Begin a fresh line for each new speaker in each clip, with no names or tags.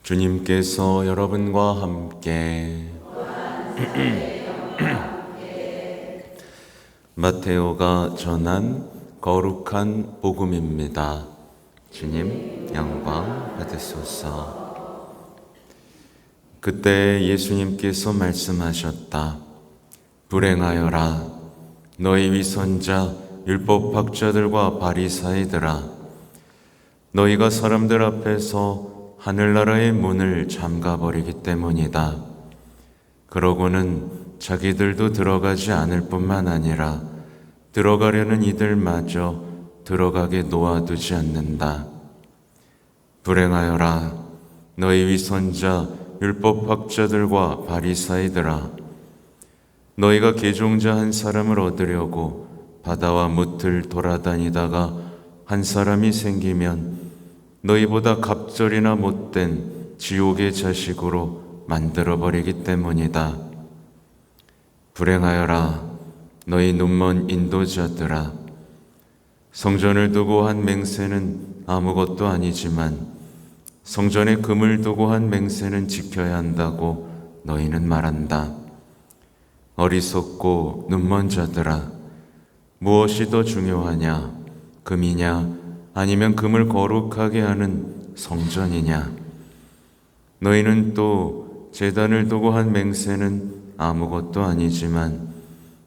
주님께서 여러분과 함께 마테오가 전한 거룩한 복음입니다. 주님 영광 받으소서. 그때 예수님께서 말씀하셨다. 불행하여라. 너희 위선자 율법학자들과 바리사이들아, 너희가 사람들 앞에서 하늘나라의 문을 잠가버리기 때문이다. 그러고는 자기들도 들어가지 않을 뿐만 아니라 들어가려는 이들마저 들어가게 놓아두지 않는다. 불행하여라. 너희 위선자 율법학자들과 바리사이들아, 너희가 개종자 한 사람을 얻으려고 바다와 무틀 돌아다니다가 한 사람이 생기면 너희보다 갑절이나 못된 지옥의 자식으로 만들어버리기 때문이다. 불행하여라. 너희 눈먼 인도자들아, 성전을 두고 한 맹세는 아무것도 아니지만 성전에 금을 두고 한 맹세는 지켜야 한다고 너희는 말한다. 어리석고 눈먼 자들아, 무엇이 더 중요하냐? 금이냐? 아니면 금을 거룩하게 하는 성전이냐? 너희는 또 제단을 두고 한 맹세는 아무것도 아니지만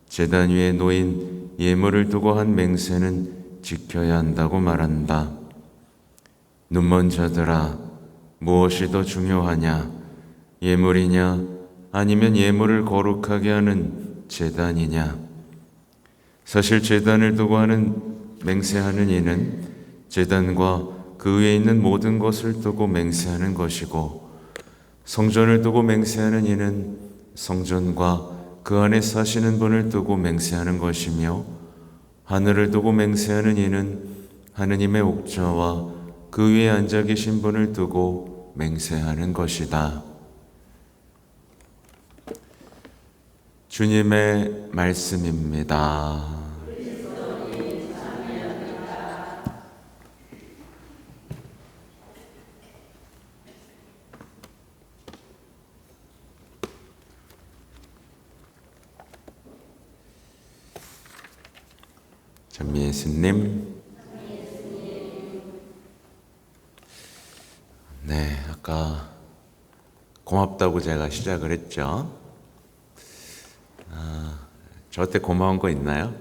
제단 위에 놓인 예물을 두고 한 맹세는 지켜야 한다고 말한다. 눈먼 자들아, 무엇이 더 중요하냐? 예물이냐? 아니면 예물을 거룩하게 하는 제단이냐? 사실 제단을 두고 하는 맹세하는 이는 제단과 그 위에 있는 모든 것을 두고 맹세하는 것이고, 성전을 두고 맹세하는 이는 성전과 그 안에 사시는 분을 두고 맹세하는 것이며, 하늘을 두고 맹세하는 이는 하느님의 옥좌와 그 위에 앉아 계신 분을 두고 맹세하는 것이다. 주님의 말씀입니다. 전미예수님. 네, 아까 고맙다고 제가 시작을 했죠. 저한테 고마운 거 있나요?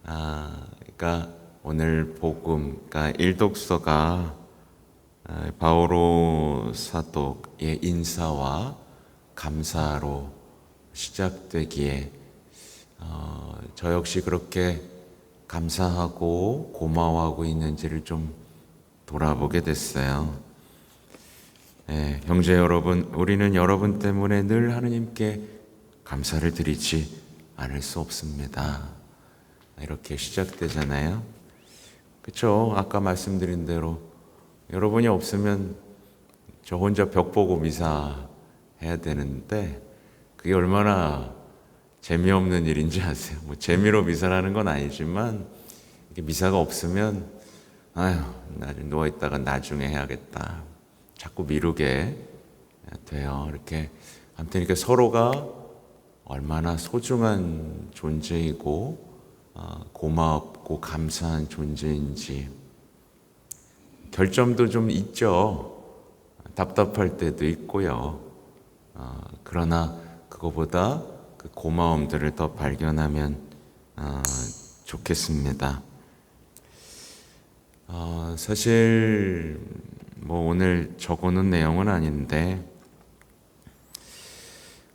그러니까 오늘 복음, 그러니까 일독서가 바오로 사독의 인사와 감사로 시작되기에 저 역시 그렇게 감사하고 고마워하고 있는지를 좀 돌아보게 됐어요. 형제 여러분, 우리는 여러분 때문에 늘 하느님께 감사를 드리지 않을 수 없습니다. 이렇게 시작되잖아요. 그렇죠? 아까 말씀드린 대로 여러분이 없으면 저 혼자 벽 보고 미사 해야 되는데 그게 얼마나 재미없는 일인지 아세요? 뭐 재미로 미사를 하는 건 아니지만 미사가 없으면 아휴, 누워있다가 나중에 해야겠다. 자꾸 미루게 돼요. 이렇게 아무튼 이렇게 서로가 얼마나 소중한 존재이고 고맙고 감사한 존재인지 결점도 좀 있죠. 답답할 때도 있고요. 그러나 그거보다 그 고마움들을 더 발견하면 좋겠습니다. 사실 뭐 오늘 적어놓은 내용은 아닌데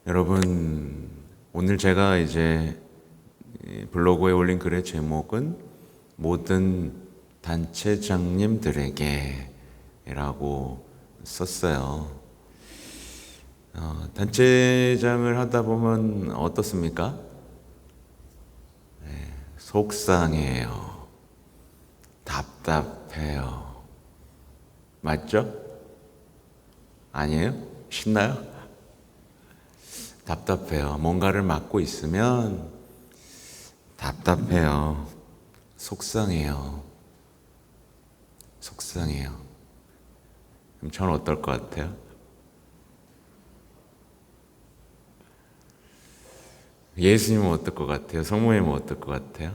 여러분, 오늘 제가 이제 블로그에 올린 글의 제목은 모든 단체장님들에게 라고 썼어요. 단체장을 하다 보면 어떻습니까? 속상해요. 답답해요. 맞죠? 아니에요? 신나요? 답답해요. 뭔가를 맡고 있으면 답답해요. 속상해요. 속상해요. 그럼 저는 어떨 것 같아요? 예수님은 어떨 것 같아요? 성모님은 어떨 것 같아요?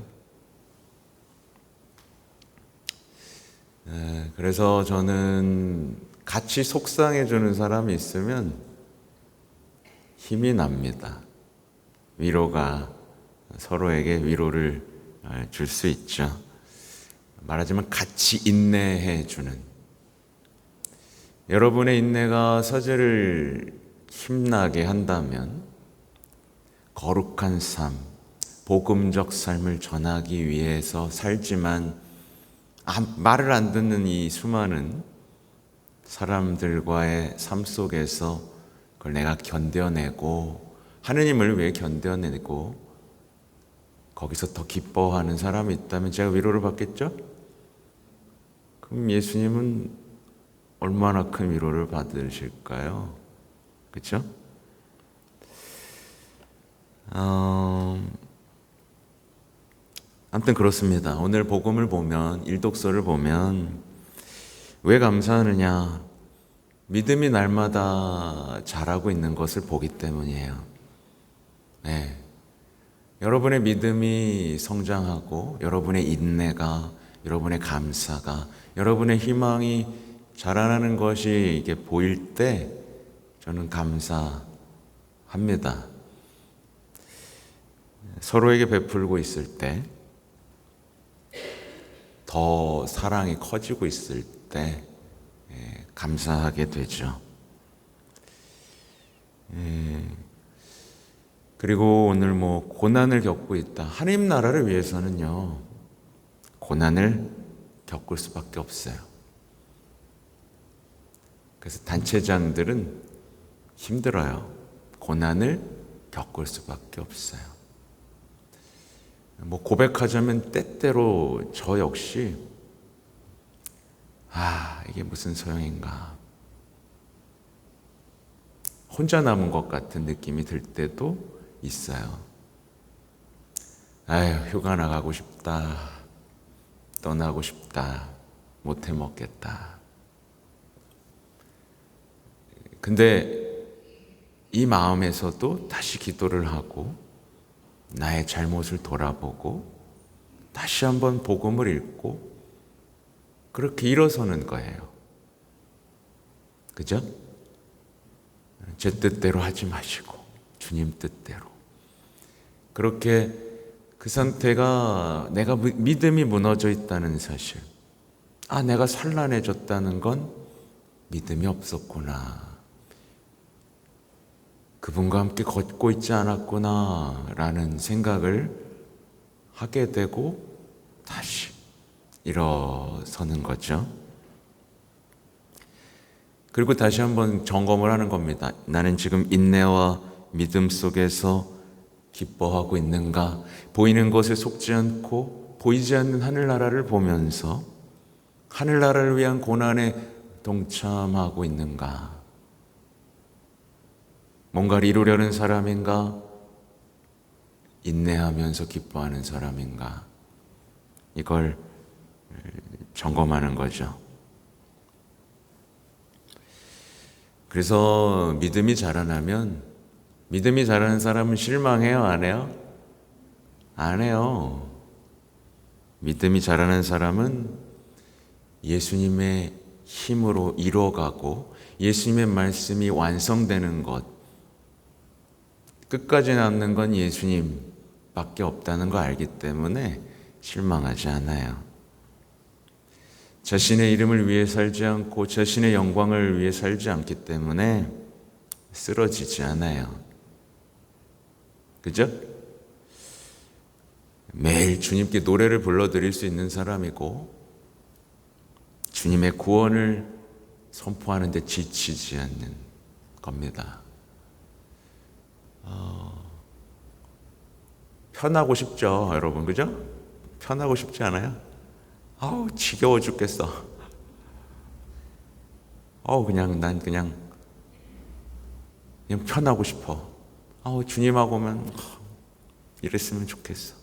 그래서 저는 같이 속상해 주는 사람이 있으면 힘이 납니다. 위로가 서로에게 위로를 줄 수 있죠. 말하자면 같이 인내해 주는. 여러분의 인내가 서재를 힘나게 한다면 거룩한 삶, 복음적 삶을 전하기 위해서 살지만 말을 안 듣는 이 수많은 사람들과의 삶 속에서 그걸 내가 견뎌내고 하느님을 위해 견뎌내고 거기서 더 기뻐하는 사람이 있다면 제가 위로를 받겠죠? 그럼 예수님은 얼마나 큰 위로를 받으실까요? 그렇죠? 아무튼 그렇습니다. 오늘 복음을 보면, 일독서를 보면 왜 감사하느냐? 믿음이 날마다 자라고 있는 것을 보기 때문이에요. 네. 여러분의 믿음이 성장하고 여러분의 인내가, 여러분의 감사가, 여러분의 희망이 자라나는 것이 이게 보일 때 저는 감사합니다. 서로에게 베풀고 있을 때, 더 사랑이 커지고 있을 때 감사하게 되죠. 그리고 오늘 고난을 겪고 있다. 하나님 나라를 위해서는요, 고난을 겪을 수밖에 없어요. 그래서 단체장들은 힘들어요. 고난을 겪을 수밖에 없어요. 고백하자면 때때로 저 역시 이게 무슨 소용인가, 혼자 남은 것 같은 느낌이 들 때도 있어요. 휴가 나가고 싶다, 떠나고 싶다, 못 해먹겠다. 근데 이 마음에서도 다시 기도를 하고 나의 잘못을 돌아보고 다시 한번 복음을 읽고 그렇게 일어서는 거예요. 그죠? 제 뜻대로 하지 마시고 주님 뜻대로. 그렇게 그 상태가, 내가 믿음이 무너져 있다는 사실, 내가 산란해졌다는 건 믿음이 없었구나, 그분과 함께 걷고 있지 않았구나 라는 생각을 하게 되고 다시 일어서는 거죠. 그리고 다시 한번 점검을 하는 겁니다. 나는 지금 인내와 믿음 속에서 기뻐하고 있는가? 보이는 것에 속지 않고 보이지 않는 하늘나라를 보면서 하늘나라를 위한 고난에 동참하고 있는가? 뭔가를 이루려는 사람인가? 인내하면서 기뻐하는 사람인가? 이걸 점검하는 거죠. 그래서 믿음이 자라나면, 믿음이 자라는 사람은 실망해요? 안 해요? 안 해요. 믿음이 자라는 사람은 예수님의 힘으로 이뤄가고 예수님의 말씀이 완성되는 것, 끝까지 남는 건 예수님밖에 없다는 거 알기 때문에 실망하지 않아요. 자신의 이름을 위해 살지 않고 자신의 영광을 위해 살지 않기 때문에 쓰러지지 않아요. 그죠? 매일 주님께 노래를 불러드릴 수 있는 사람이고 주님의 구원을 선포하는 데 지치지 않는 겁니다. 편하고 싶죠, 여러분, 그죠? 편하고 싶지 않아요? 지겨워 죽겠어. 난 그냥 편하고 싶어. 주님하고 오면 이랬으면 좋겠어.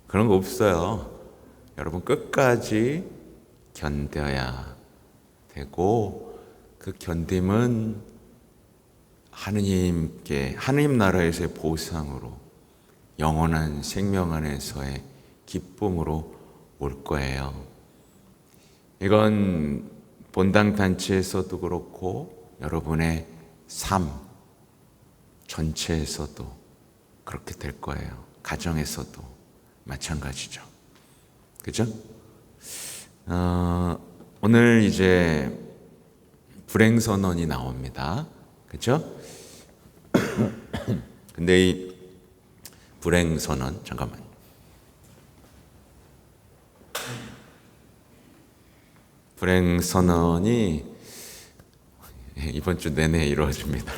그런 거 없어요. 여러분, 끝까지 견뎌야 되고 그 견딤은 하느님 나라에서의 보상으로, 영원한 생명 안에서의 기쁨으로 올 거예요. 이건 본당 단체에서도 그렇고 여러분의 삶 전체에서도 그렇게 될 거예요. 가정에서도 마찬가지죠. 그죠? 오늘 이제 불행선언이 나옵니다. 그죠? 근데 이 불행선언, 잠깐만. 불행선언이 이번 주 내내 이루어집니다.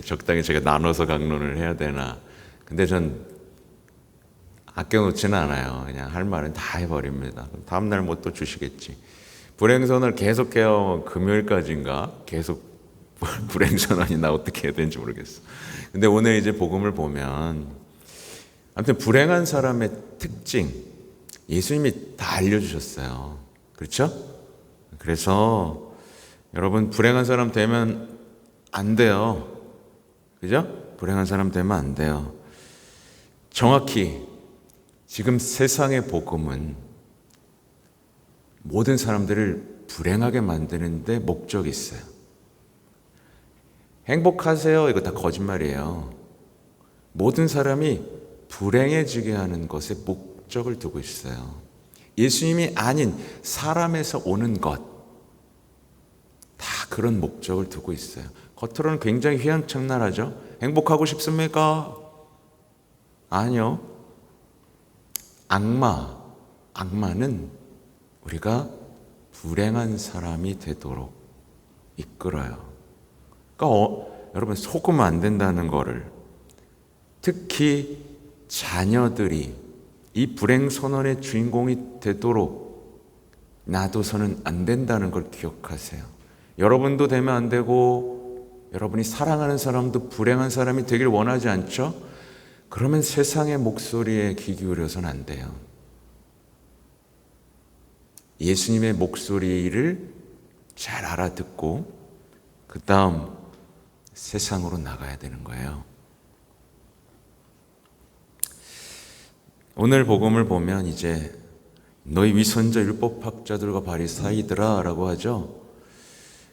적당히 제가 나눠서 강론을 해야 되나. 근데 전 아껴놓지는 않아요. 그냥 할 말은 다 해버립니다. 다음날 뭐 또 주시겠지. 불행선언을 계속해요. 금요일까지인가 계속 불행선언이 나 어떻게 해야 되는지 모르겠어. 근데 오늘 이제 복음을 보면 아무튼 불행한 사람의 특징 예수님이 다 알려주셨어요. 그렇죠? 그래서 여러분 불행한 사람 되면 안 돼요. 그죠? 불행한 사람 되면 안 돼요. 정확히 지금 세상의 복음은 모든 사람들을 불행하게 만드는 데 목적이 있어요. 행복하세요. 이거 다 거짓말이에요. 모든 사람이 불행해지게 하는 것에 목적을 두고 있어요. 예수님이 아닌 사람에서 오는 것, 다 그런 목적을 두고 있어요. 겉으로는 굉장히 휘황찬란하죠. 행복하고 싶습니까? 아니요. 악마는 우리가 불행한 사람이 되도록 이끌어요. 그러니까 여러분 속으면 안 된다는 거를, 특히 자녀들이 이 불행 선언의 주인공이 되도록 놔둬서는 안 된다는 걸 기억하세요. 여러분도 되면 안 되고 여러분이 사랑하는 사람도 불행한 사람이 되길 원하지 않죠? 그러면 세상의 목소리에 귀 기울여서는 안 돼요. 예수님의 목소리를 잘 알아듣고 그 다음 세상으로 나가야 되는 거예요. 오늘 복음을 보면 이제 너희 위선자 율법학자들과 바리사이들아 라고 하죠.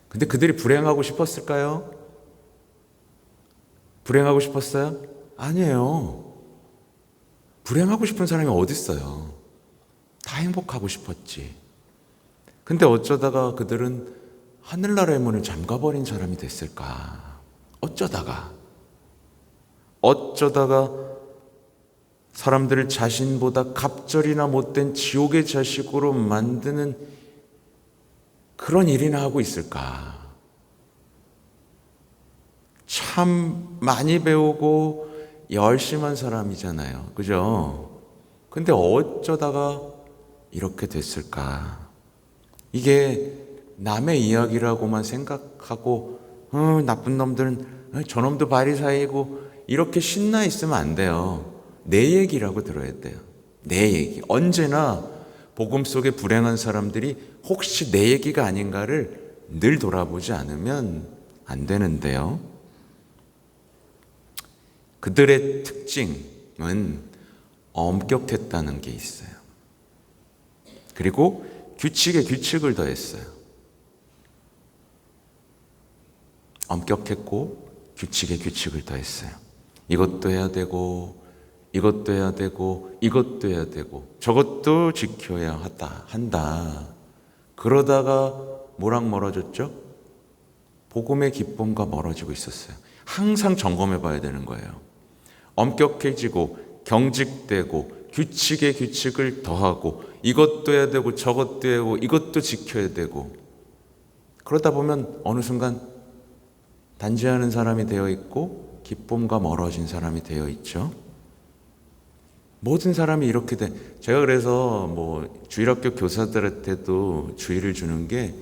근데 그들이 불행하고 싶었을까요? 불행하고 싶었어요? 아니에요. 불행하고 싶은 사람이 어디 있어요? 다 행복하고 싶었지. 근데 어쩌다가 그들은 하늘나라의 문을 잠가버린 사람이 됐을까? 어쩌다가 사람들을 자신보다 갑절이나 못된 지옥의 자식으로 만드는 그런 일이나 하고 있을까? 참 많이 배우고 열심한 사람이잖아요. 그죠? 근데 어쩌다가 이렇게 됐을까? 이게 남의 이야기라고만 생각하고 나쁜 놈들은 저놈도 바리사이고 이렇게 신나 있으면 안 돼요. 내 얘기라고 들어야 돼요. 내 얘기. 언제나 복음 속에 불행한 사람들이 혹시 내 얘기가 아닌가를 늘 돌아보지 않으면 안 되는데요. 그들의 특징은 엄격했다는 게 있어요. 그리고 규칙에 규칙을 더했어요. 엄격했고 규칙에 규칙을 더했어요. 이것도 해야 되고 이것도 해야 되고 이것도 해야 되고 저것도 지켜야 한다. 그러다가 뭐랑 멀어졌죠? 복음의 기쁨과 멀어지고 있었어요. 항상 점검해 봐야 되는 거예요. 엄격해지고 경직되고 규칙에 규칙을 더하고 이것도 해야 되고 저것도 해야 되고 이것도 지켜야 되고 그러다 보면 어느 순간 단죄하는 사람이 되어 있고 기쁨과 멀어진 사람이 되어 있죠. 모든 사람이 이렇게 돼. 제가 그래서 주일학교 교사들한테도 주의를 주는 게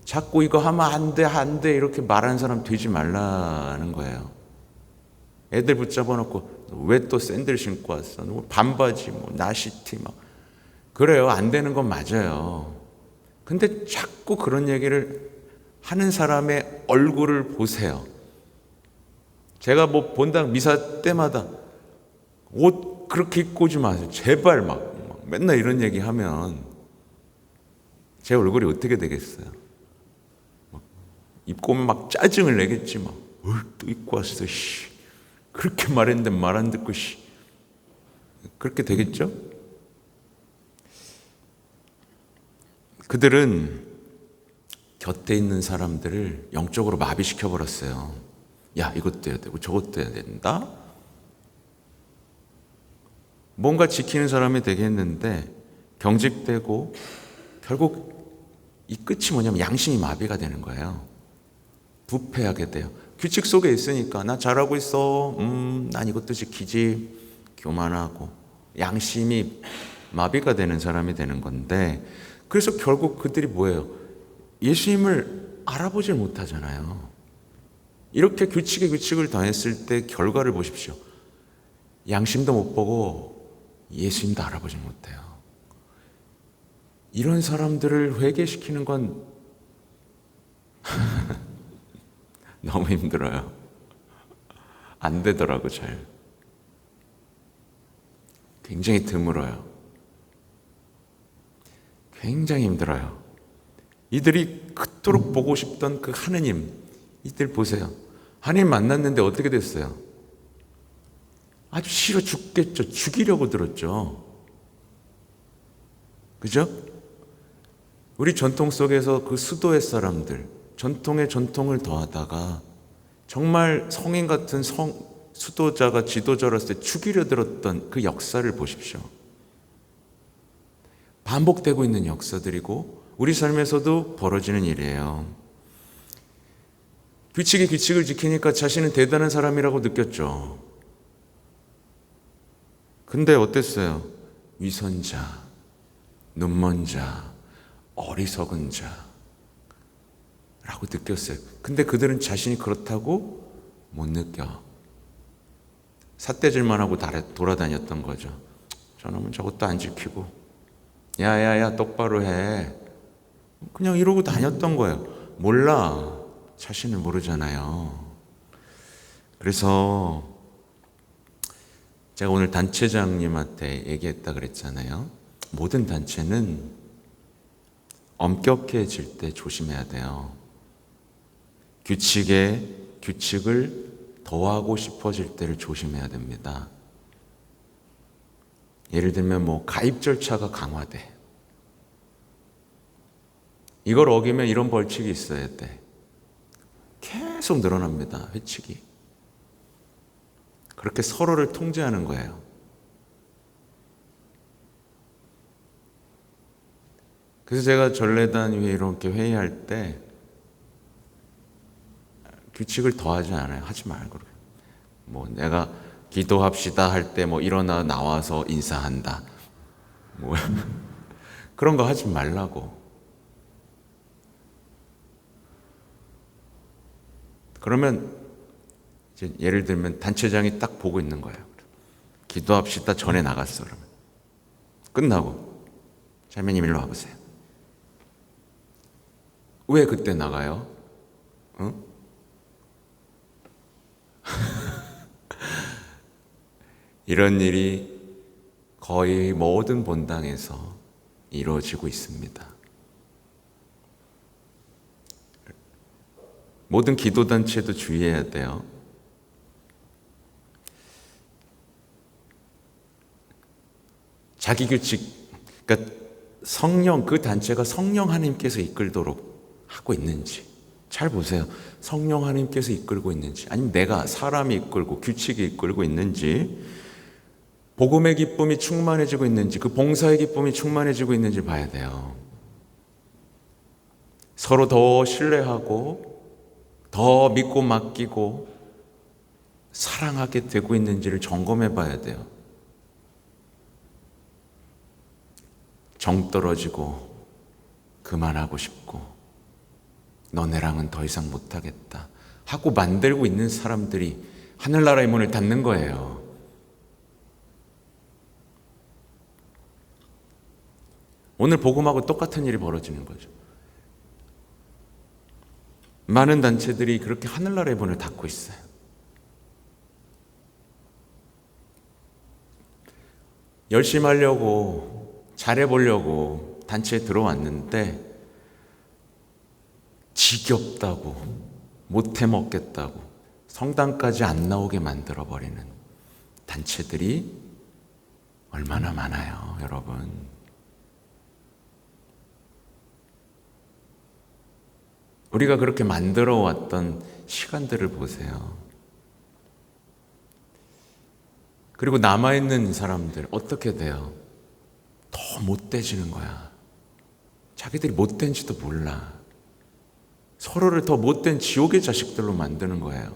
자꾸 이거 하면 안 돼 이렇게 말하는 사람 되지 말라는 거예요. 애들 붙잡아 놓고 왜 또 샌들 신고 왔어? 반바지 나시티 그래요. 안 되는 건 맞아요. 근데 자꾸 그런 얘기를 하는 사람의 얼굴을 보세요. 제가 뭐 본당 미사 때마다 옷 그렇게 입고 오지 마세요. 제발 막 맨날 이런 얘기 하면 제 얼굴이 어떻게 되겠어요? 입고 오면 막 짜증을 내겠지. 또 입고 왔어. 그렇게 말했는데 말 안 듣고 그렇게 되겠죠? 그들은 곁에 있는 사람들을 영적으로 마비시켜 버렸어요. 야, 이것도 해야 되고 저것도 해야 된다. 뭔가 지키는 사람이 되겠는데 경직되고 결국 이 끝이 뭐냐면 양심이 마비가 되는 거예요. 부패하게 돼요. 규칙 속에 있으니까 나 잘하고 있어. 난 이것도 지키지. 교만하고 양심이 마비가 되는 사람이 되는 건데, 그래서 결국 그들이 뭐예요? 예수님을 알아보질 못하잖아요. 이렇게 규칙에 규칙을 더했을 때 결과를 보십시오. 양심도 못 보고 예수님도 알아보지 못해요. 이런 사람들을 회개시키는 건 너무 힘들어요. 안 되더라고 잘. 굉장히 드물어요. 굉장히 힘들어요. 이들이 그토록 보고 싶던 그 하느님, 이들 보세요. 하느님 만났는데 어떻게 됐어요? 아주 싫어 죽겠죠. 죽이려고 들었죠. 그죠? 우리 전통 속에서 그 수도의 사람들, 전통에 전통을 더하다가 정말 성인 같은 수도자가 지도자로서 때 죽이려 들었던 그 역사를 보십시오. 반복되고 있는 역사들이고 우리 삶에서도 벌어지는 일이에요. 규칙이 규칙을 지키니까 자신은 대단한 사람이라고 느꼈죠. 근데 어땠어요? 위선자, 눈먼 자, 어리석은 자라고 느꼈어요. 근데 그들은 자신이 그렇다고 못 느껴. 삿대질만 하고 돌아다녔던 거죠. 저놈은 저것도 안 지키고, 야야야 똑바로 해. 그냥 이러고 다녔던 거예요. 몰라. 자신을 모르잖아요. 그래서 제가 오늘 단체장님한테 얘기했다 그랬잖아요. 모든 단체는 엄격해질 때 조심해야 돼요. 규칙을 더하고 싶어질 때를 조심해야 됩니다. 예를 들면 가입 절차가 강화돼. 이걸 어기면 이런 벌칙이 있어야 돼. 계속 늘어납니다. 회칙이. 그렇게 서로를 통제하는 거예요. 그래서 제가 전례단 위에 이렇게 회의할 때 규칙을 더하지 않아요. 하지 말고. 내가 기도합시다 할 때 일어나 나와서 인사한다. 그런 거 하지 말라고. 그러면 이제 예를 들면 단체장이 딱 보고 있는 거예요. 기도합시다 전에 나갔어. 그러면 끝나고 자매님 일로 와보세요. 왜 그때 나가요? 응? 이런 일이 거의 모든 본당에서 이루어지고 있습니다. 모든 기도단체도 주의해야 돼요. 자기 규칙, 그러니까 성령, 그 단체가 성령 하나님께서 이끌도록 하고 있는지 잘 보세요. 성령 하나님께서 이끌고 있는지, 아니면 내가 사람이 이끌고 규칙이 이끌고 있는지, 복음의 기쁨이 충만해지고 있는지, 그 봉사의 기쁨이 충만해지고 있는지 봐야 돼요. 서로 더 신뢰하고 더 믿고 맡기고 사랑하게 되고 있는지를 점검해 봐야 돼요. 정 떨어지고 그만하고 싶고 너네랑은 더 이상 못하겠다 하고 만들고 있는 사람들이 하늘나라의 문을 닫는 거예요. 오늘 복음하고 똑같은 일이 벌어지는 거죠. 많은 단체들이 그렇게 하늘나라의 문을 닫고 있어요. 열심히 하려고, 잘해보려고 단체에 들어왔는데 지겹다고, 못해 먹겠다고 성당까지 안 나오게 만들어버리는 단체들이 얼마나 많아요, 여러분. 우리가 그렇게 만들어 왔던 시간들을 보세요. 그리고 남아있는 사람들 어떻게 돼요? 더 못돼지는 거야. 자기들이 못된지도 몰라. 서로를 더 못된 지옥의 자식들로 만드는 거예요.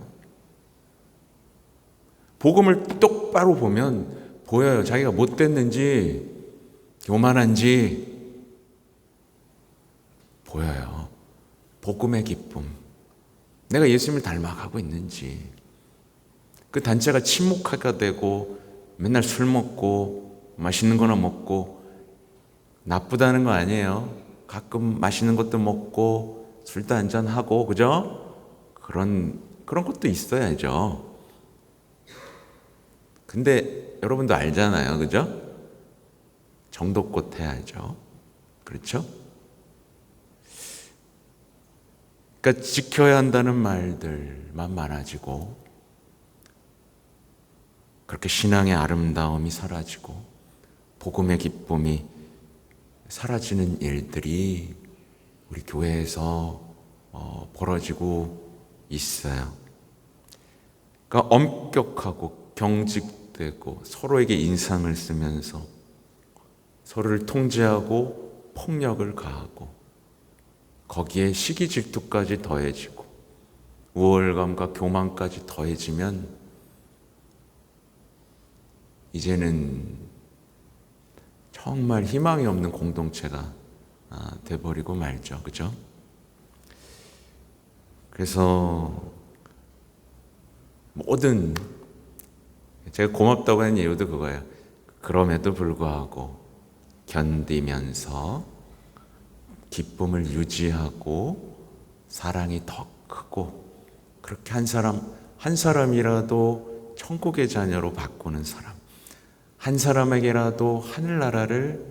복음을 똑바로 보면 보여요. 자기가 못됐는지 교만한지 보여요. 복음의 기쁨, 내가 예수님을 닮아가고 있는지. 그 단체가 침묵하게 되고 맨날 술 먹고 맛있는 거나 먹고, 나쁘다는 거 아니에요. 가끔 맛있는 것도 먹고 술도 한잔하고, 그죠? 그런 것도 있어야죠. 근데 여러분도 알잖아요, 그죠? 정도껏 해야죠. 그렇죠? 그러니까 지켜야 한다는 말들만 많아지고, 그렇게 신앙의 아름다움이 사라지고 복음의 기쁨이 사라지는 일들이 우리 교회에서 벌어지고 있어요. 그러니까 엄격하고 경직되고 서로에게 인상을 쓰면서 서로를 통제하고 폭력을 가하고, 거기에 시기 질투까지 더해지고 우월감과 교만까지 더해지면 이제는 정말 희망이 없는 공동체가 돼버리고 말죠. 그죠? 그래서 모든, 제가 고맙다고 하는 이유도 그거예요. 그럼에도 불구하고 견디면서 기쁨을 유지하고 사랑이 더 크고, 그렇게 한 사람이라도 천국의 자녀로 바꾸는 사람, 한 사람에게라도 하늘나라를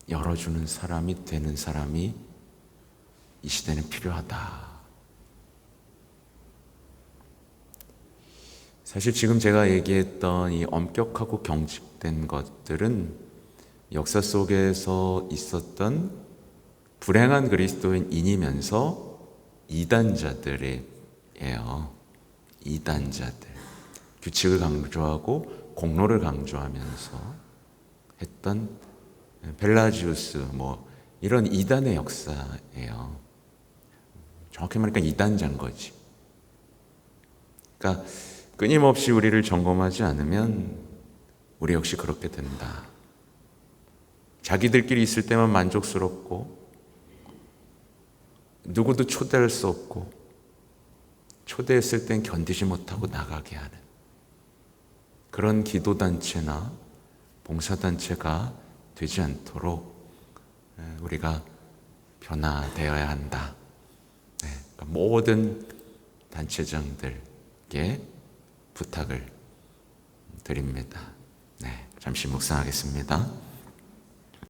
열어주는 사람이 되는 사람이 이 시대는 필요하다. 사실 지금 제가 얘기했던 이 엄격하고 경직된 것들은 역사 속에서 있었던 불행한 그리스도인이면서 이단자들이에요. 이단자들. 규칙을 강조하고 공로를 강조하면서 했던 펠라지우스 이런 이단의 역사예요. 정확히 말하니까 이단자인 거지. 그러니까 끊임없이 우리를 점검하지 않으면 우리 역시 그렇게 된다. 자기들끼리 있을 때만 만족스럽고 누구도 초대할 수 없고, 초대했을 땐 견디지 못하고 나가게 하는 그런 기도단체나 봉사단체가 되지 않도록 우리가 변화되어야 한다. 그러니까 모든 단체장들께 부탁을 드립니다. 잠시 묵상하겠습니다.